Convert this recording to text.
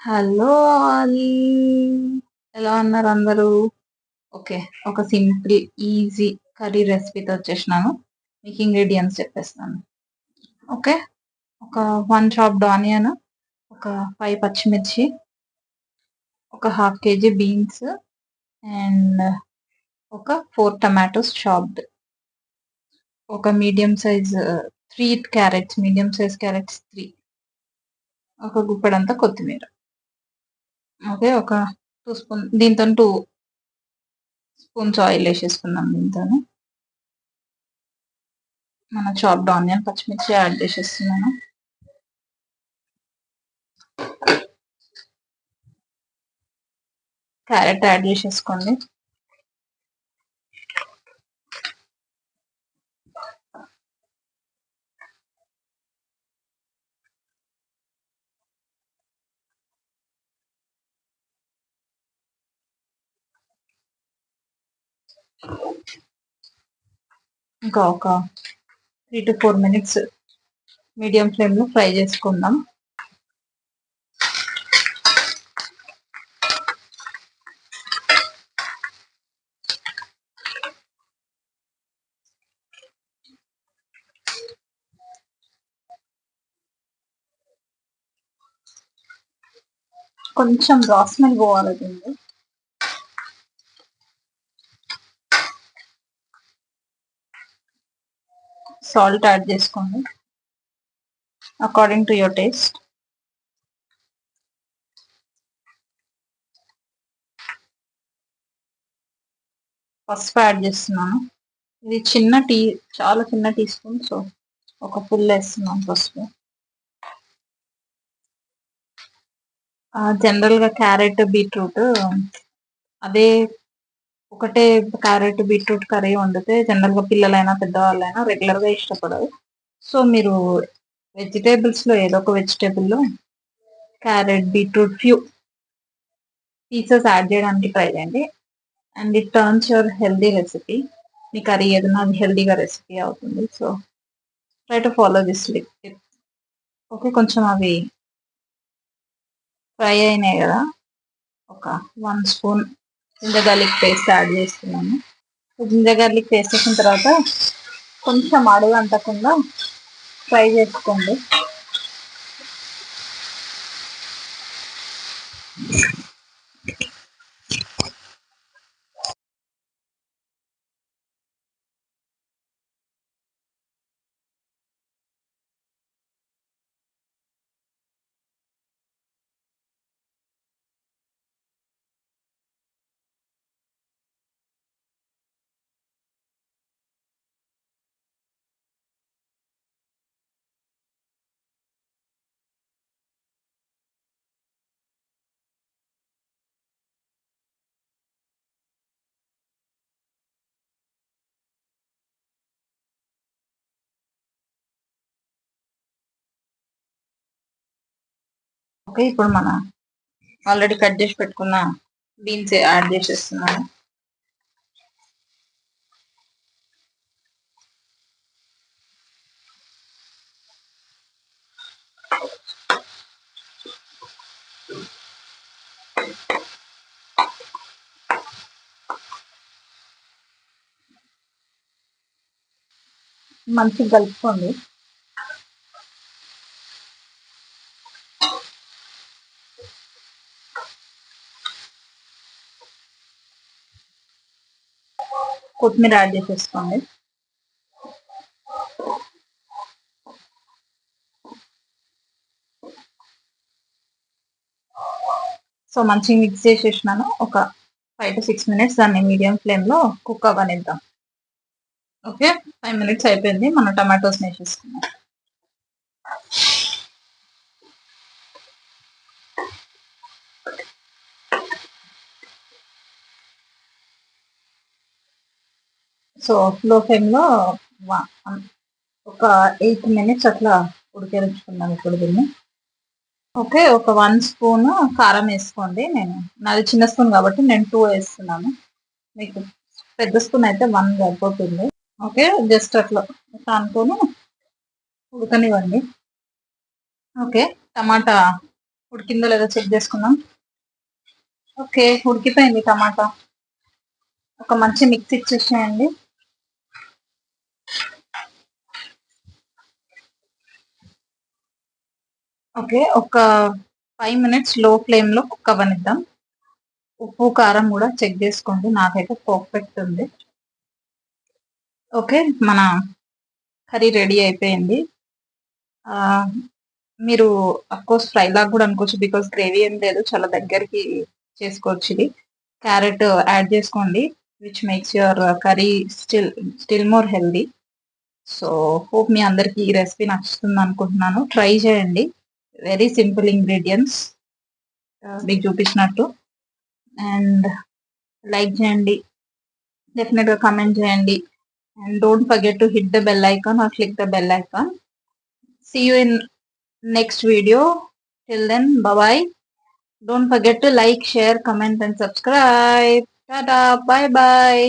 Hello all! ఎలా ఉన్నారు అందరూ? ఓకే. ఒక సింపుల్, ఈజీ కర్రీ రెసిపీతో వచ్చేసినాను. మీకు ఇంగ్రీడియెంట్స్ చెప్పేస్తాను. ఓకే. ఒక 1 చాప్డ్ ఆనియన్, ఒక 5 పచ్చిమిర్చి, ఒక హాఫ్ కేజీ బీన్స్ అండ్ ఒక 4 టమాటోస్ చాప్డ్. ఒక medium size 3 carrots, medium size carrots 3. ఒక గుప్పెడంతా కొత్తిమీర. ఓకే. ఒక 2 స్పూన్ దీంతోని 2 స్పూన్స్ ఆయిల్ ఏసేసుకున్నాం దీంతోని. మన చాప్డ్ ఆనియన్, పచ్చిమిర్చి యాడ్ చేసేస్తున్నాను. క్యారెట్ యాడ్ చేసేసుకోండి. ఇంకా ఒక 3 to 4 మినిట్స్ మీడియం ఫ్లేమ్లో ఫ్రై చేసుకుందాం. కొంచెం రా స్మెల్ పోవాలి దీన్ని. సాల్ట్ యాడ్ చేసుకోండి అకార్డింగ్ టు యువర్ టేస్ట్. పసుపు యాడ్ చేస్తున్నాను. ఇది చాలా చిన్న టీ స్పూన్, సో ఒక ఫుల్ వేస్తున్నాను పసుపు. జనరల్గా క్యారెట్, బీట్రూట్ అదే ఒకటే క్యారెట్, బీట్రూట్ కర్రీ వండితే జనరల్గా పిల్లలైనా పెద్దవాళ్ళైనా రెగ్యులర్గా ఇష్టపడరు. సో మీరు వెజిటేబుల్స్లో ఏదో ఒక వెజిటేబుల్లో carrot, beetroot few pieces add చేయడానికి ట్రై చేయండి. And it turns your healthy recipe. మీ కర్రీ ఏదైనా హెల్దీగా రెసిపీ అవుతుంది. So try to follow this tip. Okay. కొంచెం అవి ఫ్రై అయినాయి కదా, ఒక 1 spoon ginger garlic paste add చేస్తున్నాను. జింజర్ గార్లిక్ పేస్ట్ వేసిన తర్వాత కొంచెం అడుగు అంటకుండా ఫ్రై చేసుకోండి. ఓకే. ఇప్పుడు మన ఆల్రెడీ కట్ చేసి పెట్టుకున్న బీన్స్ యాడ్ చేసేస్తున్నాను. మంచిగా కలుపుకోండి. కొత్తిమీర యాడ్ చేసేసుకోండి. సో మంచిగా మిక్స్ చేసేసినాను. ఒక 5 to 6 మినిట్స్ దాన్ని మీడియం ఫ్లేమ్లో కుక్ అవ్వనిద్దాం. ఓకే. 5 మినిట్స్ అయిపోయింది. మనం టమాటోస్ వేసేసుకున్నాం. సో లో ఫ్లేమ్లో ఒక 8 మినిట్స్ అట్లా ఉడికించుకున్నాను ఇప్పుడు దీన్ని. ఓకే. ఒక 1 స్పూన్ కారం వేసుకోండి. నాది చిన్న స్పూన్ కాబట్టి నేను 2 వేస్తున్నాను. మీకు పెద్ద స్పూన్ అయితే 1 సరిపోతుంది. ఓకే. జస్ట్ అట్లా అనుకొని ఉడకనివ్వండి. ఓకే. టమాటా ఉడికిందో లేదో చెక్ చేసుకుందాం. ఓకే, ఉడికిపోయింది టమాటా. ఒక మంచి మిక్స్ ఇచ్చేసేయండి. ఓకే, ఒక 5 మినిట్స్ లో ఫ్లేమ్లో కుక్ అవ్వనిద్దాం. ఉప్పు కారం కూడా చెక్ చేసుకోండి, నాకైతే పర్ఫెక్ట్ ఉంది. ఓకే, మన కర్రీ రెడీ అయిపోయింది. మీరు అఫ్కోర్స్ ఫ్రై లాగా కూడా అనుకోవచ్చు, బికాస్ గ్రేవీ ఏం లేదు, చాలా దగ్గరికి చేసుకోవచ్చు. ఇది క్యారెట్ యాడ్ చేసుకోండి, which makes your curry still more healthy. So hope మీ అందరికి ఈ రెసిపీ నచ్చుతుంది అనుకుంటున్నాను. ట్రై చేయండి, వెరీ సింపుల్ ఇంగ్రీడియంట్స్ మీకు చూపించినట్టు. అండ్ లైక్ చేయండి, డెఫినెట్గా కమెంట్ చేయండి. And don't forget to hit the bell icon or click the bell icon. See you in next video. Till then, bye bye. Don't forget to like, share, comment, and subscribe. Tada, bye bye.